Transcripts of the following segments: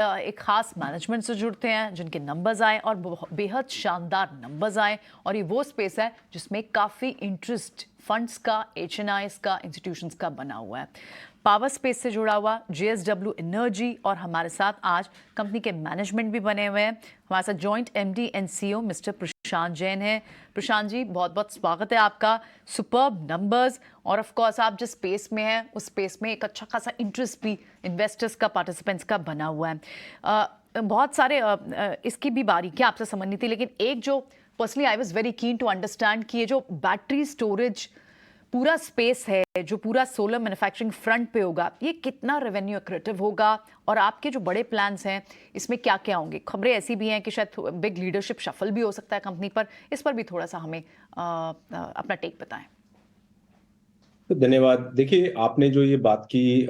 एक खास मैनेजमेंट से जुड़ते हैं जिनके नंबर्स आए और बेहद शानदार नंबर्स आए, और ये वो स्पेस है जिसमें काफ़ी इंटरेस्ट फंड्स का, एचएनआईज का, इंस्टीट्यूशंस का बना हुआ है। पावर स्पेस से जुड़ा हुआ जेएसडब्ल्यू एनर्जी, और हमारे साथ आज कंपनी के मैनेजमेंट भी बने हुए हैं। हमारे साथ joint MD and CEO mister Prashant Jain है। प्रशांत जी, बहुत बहुत स्वागत है आपका। सुपर्ब नंबर्स, और ऑफ कोर्स आप जिस स्पेस में हैं उस स्पेस में एक अच्छा खासा इंटरेस्ट भी इन्वेस्टर्स का, पार्टिसिपेंट्स का बना हुआ है। बहुत सारे इसकी भी बारीकियां आपसे समझनी थी, लेकिन एक जो personally I was very keen to understand कि ये जो बैटरी स्टोरेज पूरा स्पेस है, जो पूरा सोलर मैन्युफैक्चरिंग फ्रंट पे होगा, ये कितना रेवेन्यू एक्रेटिव होगा, और आपके जो बड़े प्लान्स हैं इसमें क्या क्या होंगे। खबरें ऐसी भी हैं कि शायद बिग लीडरशिप शफल भी हो सकता है कंपनी पर। इस पर भी थोड़ा सा हमें अपना टेक बताएं। तो धन्यवाद। देखिए, आपने जो ये बात की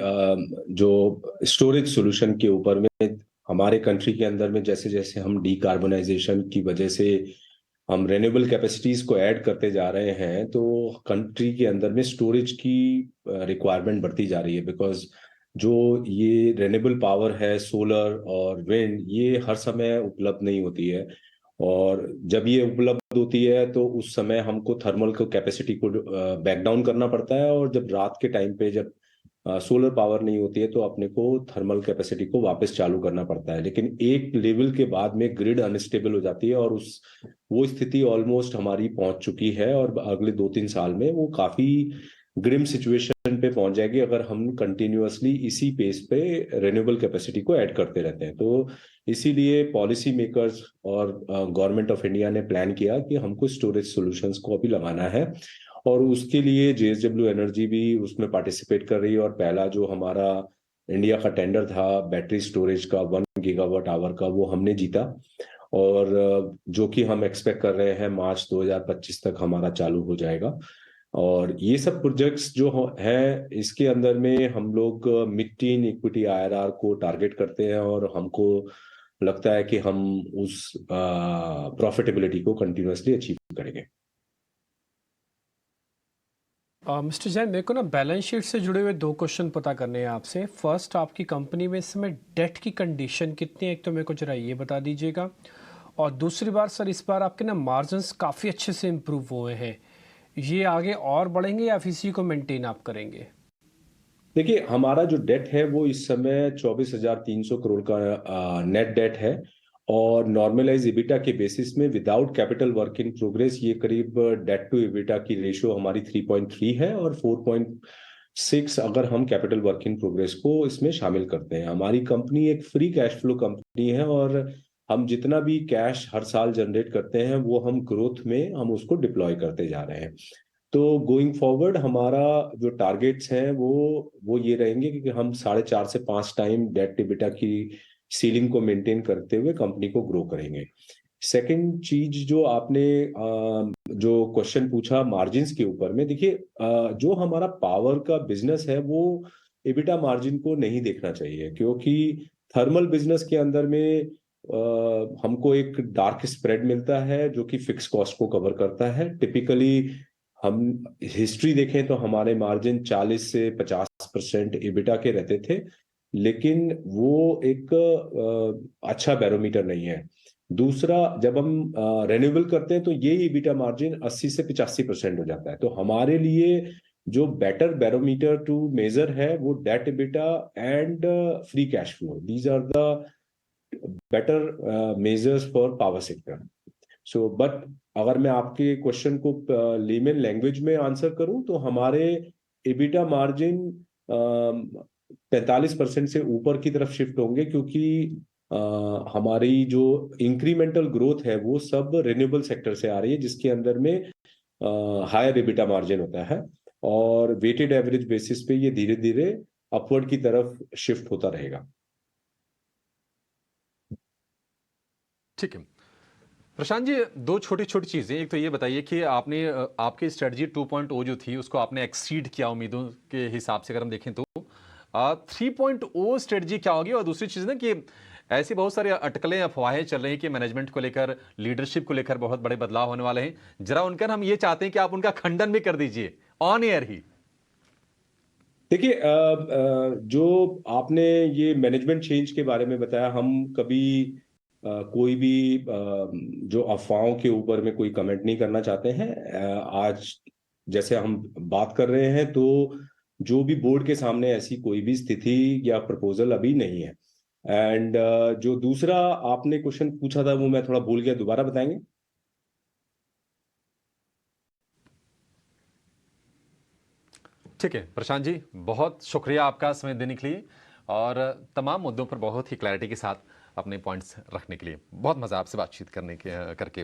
जो स्टोरेज सॉल्यूशन के ऊपर में, हमारे कंट्री के अंदर में जैसे जैसे हम डीकार्बोनाइजेशन की वजह से हम रेन्यूएबल कैपेसिटीज को ऐड करते जा रहे हैं, तो कंट्री के अंदर में स्टोरेज की रिक्वायरमेंट बढ़ती जा रही है। बिकॉज जो ये रेन्यूएबल पावर है, सोलर और विंड, ये हर समय उपलब्ध नहीं होती है। और जब ये उपलब्ध होती है तो उस समय हमको थर्मल को कैपेसिटी को बैक डाउन करना पड़ता है, और जब रात के टाइम पे जब सोलर पावर नहीं होती है तो अपने को थर्मल कैपेसिटी को वापस चालू करना पड़ता है। लेकिन एक लेवल के बाद में ग्रिड अनस्टेबल हो जाती है, और उस वो स्थिति ऑलमोस्ट हमारी पहुंच चुकी है, और अगले 2-3 साल में वो काफी ग्रिम सिचुएशन पे पहुंच जाएगी अगर हम कंटिन्यूअसली इसी पेस पे रेन्यूएबल कैपेसिटी को ऐड करते रहते हैं। तो इसीलिए पॉलिसी मेकर्स और गवर्नमेंट ऑफ इंडिया ने प्लान किया कि हमको स्टोरेज सॉल्यूशंस को अभी लगाना है, और उसके लिए जेएसडब्ल्यू एनर्जी भी उसमें पार्टिसिपेट कर रही है। और पहला जो हमारा इंडिया का टेंडर था बैटरी स्टोरेज का 1 GWh का, वो हमने जीता, और जो कि हम एक्सपेक्ट कर रहे हैं मार्च 2025 तक हमारा चालू हो जाएगा। और ये सब प्रोजेक्ट्स जो है, इसके अंदर में हम लोग मिड टीन इक्विटी आईआरआर को टारगेट करते हैं, और हमको लगता है कि हम उस प्रॉफिटेबिलिटी को कंटिन्यूअसली अचीव करेंगे। मिस्टर जैन, मेरे को ना बैलेंस शीट से जुड़े हुए 2 क्वेश्चन पता करने हैं आपसे। फर्स्ट, आपकी कंपनी में इस समय डेट की कंडीशन कितनी है, एक तो मेरे को जरा ये बता दीजिएगा। और दूसरी बार सर, इस बार आपके ना मार्जिन्स काफ़ी अच्छे से इम्प्रूव हुए हैं, ये आगे और बढ़ेंगे या इसी को मेंटेन आप करेंगे? देखिए, हमारा जो डेट है वो इस समय 24,300 करोड़ का नेट डेट है, और नॉर्मलाइज इबिटा के बेसिस में without capital work in progress ये करीब डेट टू इबिटा की रेशियो हमारी 3.3 है, और 4.6 अगर हम कैपिटल वर्क इन प्रोग्रेस को इसमें शामिल करते हैं। हमारी कंपनी एक फ्री कैश फ्लो कंपनी है, और हम जितना भी कैश हर साल जनरेट करते हैं वो हम ग्रोथ में हम उसको डिप्लॉय करते जा रहे हैं। तो गोइंग फॉरवर्ड हमारा जो टारगेट्स हैं वो ये रहेंगे कि हम 4.5 से 5 टाइम डेट इबिटा की सीलिंग को मेंटेन करते हुए कंपनी को ग्रो करेंगे। सेकंड चीज जो आपने जो क्वेश्चन पूछा मार्जिन्स के ऊपर में, देखिए, जो हमारा पावर का बिजनेस है वो इबिटा मार्जिन को नहीं देखना चाहिए, क्योंकि थर्मल बिजनेस के अंदर में हमको एक डार्क स्प्रेड मिलता है जो कि फिक्स कॉस्ट को कवर करता है। टिपिकली हम हिस्ट्री देखें तो हमारे मार्जिन 40 से 50% इबिटा के रहते थे, लेकिन वो एक अच्छा बैरोमीटर नहीं है। दूसरा, जब हम रेन्यूएबल करते हैं तो ये इबिटा मार्जिन 80 से 85% हो जाता है। तो हमारे लिए जो बेटर बैरोमीटर टू मेजर है वो debt EBITDA and free cash flow, these are the better measures for power sector. So but अगर मैं आपके क्वेश्चन को लेमन लैंग्वेज में आंसर करूं तो हमारे एबिटा मार्जिन 45% से ऊपर की तरफ शिफ्ट होंगे, क्योंकि हमारी जो इंक्रीमेंटल ग्रोथ है वो सब रिन्यूएबल सेक्टर से आ रही है, जिसके अंदर में हायर एबिटा मार्जिन होता है, और वेटेड एवरेज बेसिस पे ये धीरे धीरे अपवर्ड की तरफ शिफ्ट होता रहेगा। ठीक है प्रशांत जी, 2 छोटी छोटी चीज़ें। एक तो ये बताइए कि आपने आपकी स्ट्रेटजी 2.0 जो थी उसको आपने एक्सीड किया उम्मीदों के हिसाब से अगर हम देखें तो 3.0 स्ट्रेटजी क्या होगी। और दूसरी चीज़ ना कि ऐसी बहुत सारी अटकलें अफवाहें चल रही हैं कि मैनेजमेंट को लेकर, लीडरशिप को लेकर बहुत बड़े बदलाव होने वाले हैं। जरा उनका हम ये चाहते हैं कि आप उनका खंडन भी कर दीजिए ऑन एयर ही। देखिए जो आपने ये मैनेजमेंट चेंज के बारे में बताया, हम कभी कोई भी जो अफवाहों के ऊपर में कोई कमेंट नहीं करना चाहते हैं। आज जैसे हम बात कर रहे हैं तो जो भी बोर्ड के सामने ऐसी कोई भी स्थिति या प्रपोजल अभी नहीं है। एंड जो दूसरा आपने क्वेश्चन पूछा था वो मैं थोड़ा भूल गया, दोबारा बताएंगे? ठीक है प्रशांत जी, बहुत शुक्रिया आपका समय देने के लिए और तमाम मुद्दों पर बहुत ही क्लैरिटी के साथ अपने पॉइंट्स रखने के लिए। बहुत मज़ा आपसे बातचीत करने के करके।